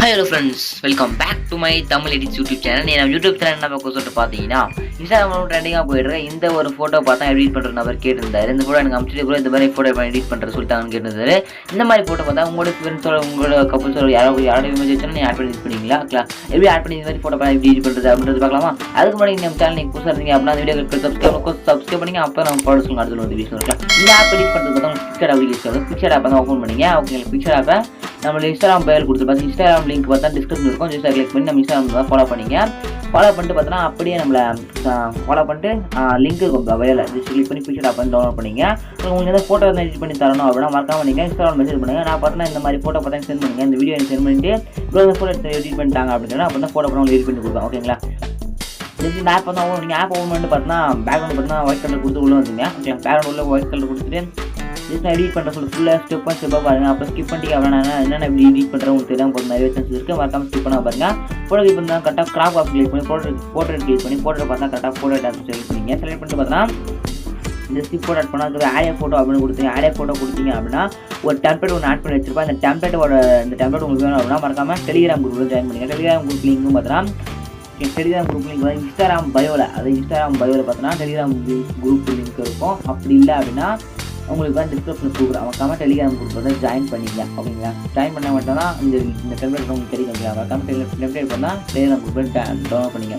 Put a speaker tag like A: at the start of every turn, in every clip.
A: Hi hello friends, welcome back to my Tamil edits YouTube channel. நம்ம YouTube channel என்ன பார்க்க சொல்லிட்டு பார்த்தீங்கன்னா, இன்ஸ்டாகிராம் ட்ரெண்டிங்காக போயிடுற இந்த ஒரு ஃபோட்டோ பார்த்தா எடிட் பண்ணுற நபர் கேட்டிருந்தாரு. இந்த ஃபோட்டோ எனக்கு அனுப்பிச்சிட்டு கூட இந்த மாதிரி ஃபோட்டோ எடிட் பண்ணுறது சொல்லிட்டாங்கன்னு கேட்டிருந்தாரு. இந்த மாதிரி ஃபோட்டோ பார்த்தா உங்களோட ஃப்ரெண்ட்ஸோட உங்களோட கப்புள்ஸோட யாரோட இமேஜ் வச்சுன்னா நீங்கள் ஆட் பண்ணி யூஸ் பண்ணிங்களா? எப்படி ஆட் பண்ணி இந்த மாதிரி ஃபோட்டோ எப்படி எடிட் பண்ணுறது அப்படின்றது பார்க்கலாமா? அதுக்கு முன்னாடி நம்ம சேனல் நீங்கள் புதுசாக இருந்தீங்க அப்படின்னா அந்த வீடியோ சப்ஸ்கிரைப் பண்ணிங்க. அப்போ நம்ம போட சொல்லுங்கள் அடுத்த நோட்டிஃபிகேஷன் இருக்கலாம். இந்த ஆப் எடிட் பண்ணுறது பார்த்தா உங்களுக்கு பிக்சர் அப்ளிகேஷன் பிக்சர் ஆப் தான் ஓப்பன் பண்ணிங்க. ஓகே, பிக்சர் ஆப்பை நம்ம இன்ஸ்டாகிராம் பேர் கொடுத்துருப்பாங்க. இன்ஸ்டாகிராம் லிங்க் பார்த்தா டிஸ்கிரிப்ஷன் இருக்கும். ஜஸ்ட் கிளிக் பண்ணி நம்ம இன்ஸ்டாகிராம் தான் ஃபாலோ பண்ணிங்க. ஃபாலோ பண்ணிட்டு பார்த்தோன்னா அப்படியே நம்மளை ஃபாலோ பண்ணிட்டு லிங்க் இருக்கும் வயலில் ஜஸ்ட் கிளிக் பண்ணி பிக்சர் ஆப் வந்து டவுன்லோட் பண்ணிங்க. உங்களுக்கு எதாவது ஃபோட்டோ வந்து எடிட் பண்ணி தரணும் அப்படின்னா மறக்காம நீங்கள் இன்ஸ்டாகிராம் மெசேஜ் பண்ணுங்கள். நான் பார்த்தா இந்த மாதிரி ஃபோட்டோ பார்த்தா சென்ட் பண்ணுங்கள். இந்த வீடியோ சென்ட் பண்ணிட்டு இந்த ஃபோட்டோ எடிட் பண்ணிட்டாங்க அப்படின்னா அப்போ தான் ஃபோட்டோ பண்ண எடிட் பண்ணி கொடுப்பேன். ஓகேங்களா? இந்த ஆப் வந்து நீங்கள் ஆப் ஓப்பன் பண்ணிட்டு பார்த்தீங்கன்னா பேக்ரவுண்ட் பார்த்தீங்கன்னா ஒயிட் கலர் கொடுத்து உள்ளே வந்துங்க. ஓகே, பேக்ரவுண்ட் உள்ள ஒயிட் கலர் கொடுத்துட்டு ஜஸ்ட் எடிட் பண்ணுற சொல்லி ஃபுல்லாக ஸ்டெப்பாக பாருங்கள். அப்புறம் ஸ்கிப் பண்ணிட்டு அப்படின்னா என்னென்ன எப்படி எடிட் பண்ணுறது உங்களுக்கு தெரியாமல் போகிற நிறைய சான்ஸ் இருக்குது. மறக்காமல் ஸ்கிப் பண்ண பாருங்கள். ஃபோட்டோ கிளிக் பண்ணால் கரெக்டாக கிராப் ஆப் கிளிக் பண்ணி போட்டோ கிளிக் பண்ணி ஃபோட்டோ பார்த்தா கரெக்டாக ஃபோட்டோ ஆப் செலக்ட் பண்ணிங்க. செலக்ட் பண்ணிட்டு பார்த்தீங்கன்னா இந்த ஸ்கிப் ஃபோட்டோ ஆட் பண்ணால் அதுக்கு ஆடியோ ஃபோட்டோ அப்படின்னு கொடுத்தீங்க. ஆடியோ ஃபோட்டோ கொடுத்தீங்க அப்படின்னா ஒரு டெம்ப்ளேட் ஒன்று ஆட் பண்ணி வச்சிருப்பேன். இந்த டெம்ப்ளேட் உங்களுக்கு வேணும் அப்படின்னா மறக்காமல் டெலிகிராம் குரூப்பில் ஜாயின் பண்ணிங்க. டெலிகிராம் குரூப் லிங்க்கும் பார்த்தீங்கன்னா டெலிகிராம் குரூப் லிங்க் வந்து இன்ஸ்டாகிராம் பயோவில் பார்த்தீங்கன்னா டெலிகிராம் குரூப் லிங்க் இருக்கும். அப்படி இல்லை அப்படின்னா உங்களுக்கு வந்து டிஸ்கிரிப்ஷன் கொடுக்குறேன். மறக்காம டெலிகிராம் குரூப் வந்து ஜாயின் பண்ணிங்க. ஓகேங்களா? ஜாயின் பண்ண மட்டும் தான் இந்த டெம்ப்ளேட் உங்களுக்கு கிடைக்கும். மறக்காம டெம்ப்ளேட் பண்ணால் டெலிகிராம் குரூப் டவுன்லோட் பண்ணிங்க.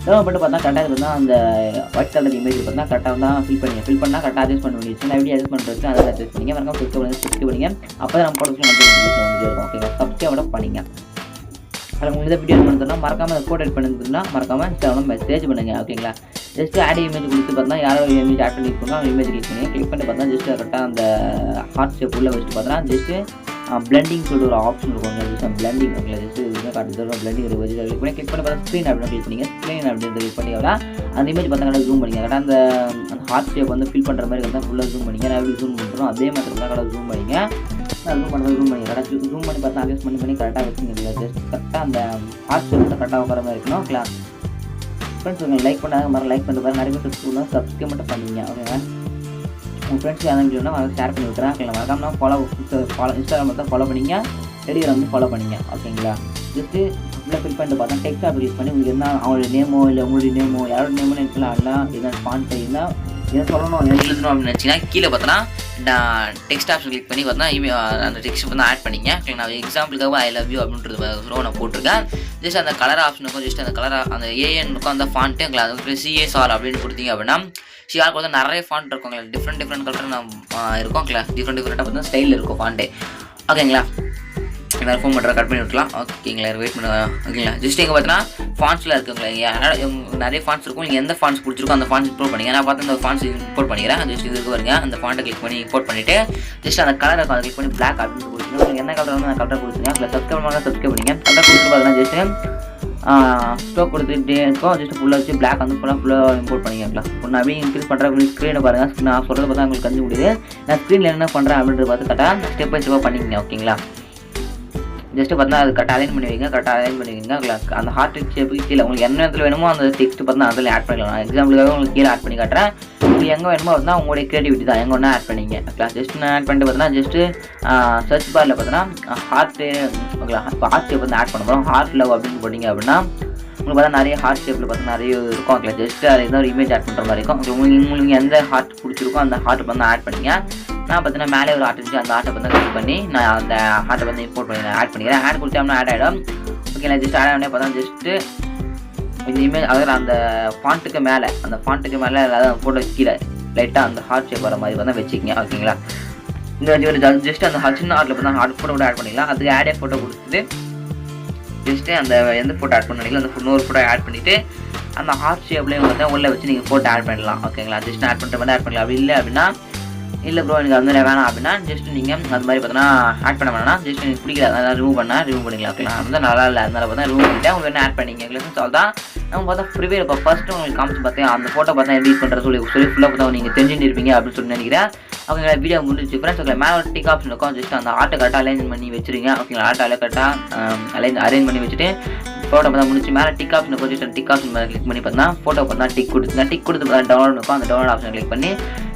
A: டவுன்லோட் பண்ணிட்டு பார்த்தா கரெக்டாக இருந்தால் அந்த ஒயிட் கலர் இமேஜ் பார்த்தா கரெக்டாக தான் ஃபில் பண்ணால் கரெக்டாக அட்ஜஸ்ட் பண்ண வேண்டியது. நான் எப்படி அட்ஜஸ்ட் பண்ணுறது அதை அட்ஜஸ்ட் பண்ணிங்க. மறக்காம சப்ஸ்கிரைப் பண்ணிங்க. அப்போ தான் நம்ம ப்ரொடக்ஷன் வந்து இருக்கும். ஓகேங்களா? சப்ஸ்கிரைப் பண்ணிங்க. அதில் உங்களுக்கு இந்த வீடியோ பண்ணுறதுனா மறக்காமல் அதை ஃபோட்டோ எடிட் பண்ணுறதுனா மறக்காமல் இன்ஸ்டாகிராம் மெசேஜ் பண்ணுங்கள். ஓகேங்களா? ஜஸ்ட் ஆட் இமேஜ் கொடுத்து பார்த்தா யாரோ இமேஜ் ஆட் பண்ணி இருக்கோங்க அவங்க இமேஜ் கிளிக் பண்ணி பார்த்தா ஜஸ்ட் கரெக்டாக அந்த ஹார்ட் ஷேப் உள்ள வச்சுட்டு பார்த்தா ஜஸ்ட்டு பிளண்டிங் சொல்லிட்டு ஒரு ஆப்ஷன் இருக்கும். ஜஸ்ட் பிளண்டிங் ஓகேங்களா? ஜஸ்ட் இதுவுமே காட்டுறது பிளண்டிங் ஒரு வச்சு கிளிக் பண்ணி பார்த்தா ஸ்க்ரீன் அப்படின்னு கிளிக் பண்ணிங்க. ஸ்க்ரீன் அப்படின்னு கிளிக் பண்ணி விட அந்த இமேஜ் பார்த்தா கடை ஜூம் பண்ணிங்க. கரெக்டாக அந்த ஹார்ட் ஷேப் வந்து ஃபில் பண்ணுற மாதிரி இருந்தால் ஃபுல்லாக ஜூம் பண்ணிங்க. நான் எப்படி ஜூம் பண்ணுறோம் அதே மாதிரி இருந்தால் கடை ஜூம் பண்ணிங்க. ஜூம் பண்ணி கரெக்டாக ஜூம் பண்ணி பார்த்தா அட்ஜஸ்ட் பண்ணி கரெக்டாக வச்சுங்க. ஜஸ்ட் கரெக்டாக அந்த ஹார்ட் ஷேப் வந்து கரெக்டாக உட்கார மாதிரி இருக்கணும். ஓகேங்களா? ஃப்ரெண்ட்ஸ் உங்களுக்கு லைக் பண்ணாங்க மாதிரி லைக் பண்ணிட்டு பாருங்க. நிறைய பேர் சப்ஸ்கிரைப் மட்டும் பண்ணிங்க. ஓகேங்களா? உங்கள் ஃப்ரெண்ட்ஸ் யாரும் இல்லைன்னா ஷேர் பண்ணி விட்டுறேன். ஓகேங்களா? மறக்காம ஃபாலோ இன்ஸ்டாகிராம் தான் ஃபாலோ பண்ணிங்க. டெலிகிராம் வந்து ஃபாலோ பண்ணிங்க. ஓகேங்களா? ஜஸ்ட்டு ஃபுல்லாக ஃபில் பண்ணிட்டு பார்த்தா டெக்ஸ்ட் ஆப் யூஸ் பண்ணி உங்களுக்கு என்ன அவங்களுடைய நேமோ இல்லை உங்களுடைய நேமோ யாரோட நேமோ நினைக்கலாம் இல்லை எதாவது ஃபாண்ட் இருந்தால் என்ன சொல்லணும் எழுதணும் அப்படின்னு நினச்சிங்கன்னா கீழே பார்த்தோன்னா நான் டெக்ஸ்ட் ஆப்ஷன் கிளிக் பண்ணி பார்த்தா அந்த டெக்ஸ்ட் வந்து ஆட் பண்ணிங்க. நான் எக்ஸாம்பிளுக்காக ஐ லவ் யூ அப்படின்றது நான் போட்டிருக்கேன். ஜஸ்ட் அந்த கலர் ஆப்ஷனுக்கும் ஜஸ்ட் அந்த கலர் அந்த ஏஎன்னுக்கும் அந்த ஃபாண்ட்டு எங்களை அது சிஎஸ்ஆர் அப்படின்னு கொடுத்தீங்க அப்படின்னா சிஆருக்கு வந்து நிறைய ஃபாண்ட் இருக்குங்களா டிஃப்ரெண்ட் கலர் இருக்கும்ங்களா டிஃப்ரெண்ட்டாக பார்த்தா ஸ்டைலில் இருக்கும் ஃபாண்ட்டே. ஓகேங்களா? எல்லோரும் ஃபோன் பண்ணுற கட் பண்ணி விட்டுலாம். ஓகேங்களா? வெயிட் பண்ணுங்க. ஓகேங்களா? ஜஸ்ட் எங்கே பார்த்தீங்கன்னா ஃபாண்ட்ஸில் இருக்குங்களா நிறைய ஃபாண்ட்ஸ் இருக்கும். நீங்கள் எந்த ஃபாண்ட்ஸ் பிடிச்சிருக்கோ அந்த ஃபாண்ட்ஸ் இம்போர்ட் பண்ணிங்க. நான் பார்த்து அந்த ஃபாண்ட்ஸ் இம்போர்ட் பண்ணிக்கிறேன். ஜஸ்ட் இதுக்கு வருங்க அந்த ஃபாண்ட்டை கிளிக் பண்ணி இம்போர்ட் பண்ணிவிட்டு ஜஸ்ட் அந்த கலரை அதை கிளிக் பண்ணி பிளாக் அப்படின்னு கொடுத்துருங்க. உங்களுக்கு என்ன கலர் வந்து அந்த கலரை கொடுத்துருங்க. அதில் சப்ஸ்கிரைப் பண்ணிங்க. கலர் கொடுத்துட்டு பார்த்தீங்கன்னா ஜஸ்ட்டு ஸ்டோக் கொடுத்துட்டே இருக்கும். ஜஸ்ட் ஃபுல்லாக வச்சு பிளாக் வந்து ஃபுல்லாக இம்போர்ட் பண்ணிக்கலாம். நான் அப்படியே இன்க்ரீஸ் பண்ணுறேன். ஸ்க்ரீனை பாருங்கள். நான் சொல்கிறது பார்த்தா உங்களுக்கு கண்டு முடியுது. நான் ஸ்க்ரீனில் என்ன பண்ணுறேன் அப்படின்றது பார்த்து கரெக்டாக ஸ்டெப் பை ஸ்டெப்பாக பண்ணிக்கங்க. ஓகேங்களா? ஜஸ்ட்டு பார்த்தா அது கரெக்டாக அலைன் பண்ணி வைங்க. அந்த ஹார்ட் ஷேப்புக்கு கீழே உங்களுக்கு என்ன இடத்துல வேணுமோ அந்த டெக்ஸ்ட் பார்த்தா அதில் ஆட் பண்ணிக்கலாம். எக்ஸாம்பிளுக்காக உங்களுக்கு கீழே ஆட் பண்ணி காட்டுறேன். உங்களுக்கு எங்கே வேணுமோ அப்படின்னா உங்களுடைய கிரியேட்டிவிட்டி தான் எங்கே ஒன்றா ஆட் பண்ணிங்க. ஜஸ்ட் நான் ஆட் பண்ணிட்டு பார்த்தீங்கன்னா ஜஸ்ட்டு சர்ச் பாரில் பார்த்தீங்கன்னா ஹார்ட்டு ஓகேங்களா? இப்போ ஹார்ட் ஷேப் வந்து ஆட் பண்ண போகிறோம். ஹார்ட் லவ் அப்படின்னு போட்டிங்க அப்படின்னா உங்களுக்கு பார்த்தா நிறைய ஹார்ட் ஷேப்பில் பார்த்தா நிறைய இருக்கும். ஓகேங்களா? ஜஸ்ட்டு அது ஏதாவது ஒரு இமேஜ் ஆட் பண்ணுற மாதிரி இருக்கும். உங்களுக்கு எந்த ஹார்ட் பிடிச்சிருக்கோ அந்த ஹார்ட் வந்து ஆட் பண்ணிங்க. நான் பார்த்தீங்கன்னா மேலே ஒரு ஆர்ட் இருந்துச்சு. அந்த ஆர்ட்டை வந்து கிளிக் பண்ணி நான் அந்த ஆர்ட்டை வந்து இம்போர்ட் பண்ணி ஆட் பண்ணிக்கிறேன். ஆட் கொடுத்தோம்னா ஆட் ஆகிடும். ஓகேங்களா? ஜஸ்ட் ஆட் ஆனே பார்த்தா ஜஸ்ட்டு இந்த இமேஜ் அதாவது அந்த ஃபாண்ட்டுக்கு மேலே அதாவது ஃபோட்டோ கீழே லைட்டாக அந்த ஹார்ட் ஷேப் வர மாதிரி வந்து வச்சுக்கிங்க. ஓகேங்களா? இந்த ஜஸ்ட் அந்த சின்ன ஆர்ட்டில் பார்த்தா ஹார்ட் ஃபோட்டோ கூட ஆட் பண்ணிக்கலாம். அதுக்கு ஆடே ஃபோட்டோ கொடுத்துட்டு ஜஸ்ட்டு அந்த எந்த ஃபோட்டோ ஆட் பண்ணிக்கலாம் அந்த இன்னொரு ஃபோட்டோ ஆட் பண்ணிவிட்டு அந்த ஹார்ட் ஷேப்லேயும் பார்த்தா உள்ளே வச்சு நீங்கள் ஃபோட்டோ ஆட் பண்ணலாம். ஓகேங்களா? ஜஸ்ட் ஆட் பண்ணுற மாதிரி ஆட் பண்ணலாம். அப்படி இல்லை அப்படின்னா இல்லை ப்ரோ எனக்கு அது மாதிரி வேணாம் அப்படின்னா ஜஸ்ட் நீங்கள் அது மாதிரி பார்த்தோன்னா ஆட் பண்ண வேணாம். ஜஸ்ட் எனக்கு பிடிக்கல அதனால் ரிமூவ் பண்ணிக்கலாம். ஓகேங்களா? அது நல்லா இல்லை அதனால் பார்த்தா ரிமூவ் பண்ணிவிட்டு உங்களுக்கு என்ன ஆட் பண்ணிங்க. கிளஸ் சால் தான் நம்ம பார்த்தா ப்ரிவியர் இப்போ ஃபஸ்ட்டு உங்களுக்கு காமிச்சு பார்த்தேன் அந்த ஃபோட்டோ பார்த்தா எடிட் பண்ணுறது சொல்லி ஃபுல்லாக பார்த்தா நீங்கள் தெரிஞ்சுட்டு இருப்பீங்க அப்படின்னு சொல்லி நினைக்கிறேன். ஓகேங்களா? வீடியோ முடிஞ்சு ஃப்ரெண்ட்ஸ். ஓகே, மேலே ஒரு டிக் ஆப்ஷன் இருக்கும். ஜஸ்ட் அந்த ஆட்டை கரெக்டாக அலைன் பண்ணி வச்சுருங்க. ஓகேங்களா? ஆட்டை கரெக்டாக அரேஞ்ச் பண்ணி வச்சுட்டு ஃபோட்டோ பார்த்தா முடிச்சு மேலே டிக் ஆப்ஷன் கொஞ்சம் டிக் ஆப்ஷன் மேலே கிளிக் பண்ணி பார்த்தா ஃபோட்டோ பார்த்தா டிக் கொடுத்துங்க. டிக் கொடுத்து டவுன்லோட் இருக்கும். அந்த டவுன்லோட் ஆப்ஷன் கிளிக் பண்ணி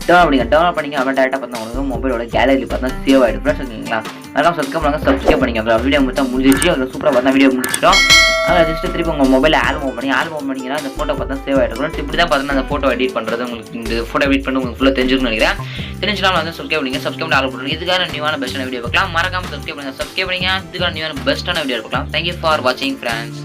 A: டவுன்லோட் பண்ணிங்க அவன் டேரெக்டாக பார்த்தா உங்களுக்கு மொபைலோட கேலரியில் பார்த்தா சேவ் ஆகிடும் ஃப்ரெண்ட்ஸ். ஓகேங்களா? அதெல்லாம் சப்ஸ்கிரைப் பண்ணிங்க. அப்புறம் வீடியோ மட்டும் முடிஞ்சிச்சு. அதில் சூப்பராக பார்த்தா வீடியோ முடிச்சிட்டோம். அதில் ஜஸ்ட் திருப்பி உங்கள் மொபைல் ஆல்பம் ஓப்பன் பண்ணிங்கன்னா அந்த ஃபோட்டோ பார்த்தா சேவ் ஆகிடும் ஃப்ரெண்ட்ஸ். இப்படி தான் பார்த்தீங்கன்னா அந்த ஃபோட்டோ எடிட் பண்ணுறது உங்களுக்கு இந்த ஃபோட்டோ எடிட் பண்ணி உங்களுக்கு ஃபுல்லாக தெரிஞ்சுக்கணும்னு நினைக்கிறேன். தெரிஞ்சுனா வந்து சப்ஸ்கிரைப் பண்ணிங்க ஆல் பண்ணுங்க. இதுக்கான நியூவான பெஸ்ட்டான வீடியோ பார்க்கலாம். மறக்காம சப்ஸ்கிரைப் பண்ணுங்க. இதுக்கான நியூவான பெஸ்ட்டான வீடியோ பார்க்கலாம். தேங்க்யூ ஃபார் வாட்சிங் ஃப்ரெண்ட்ஸ்.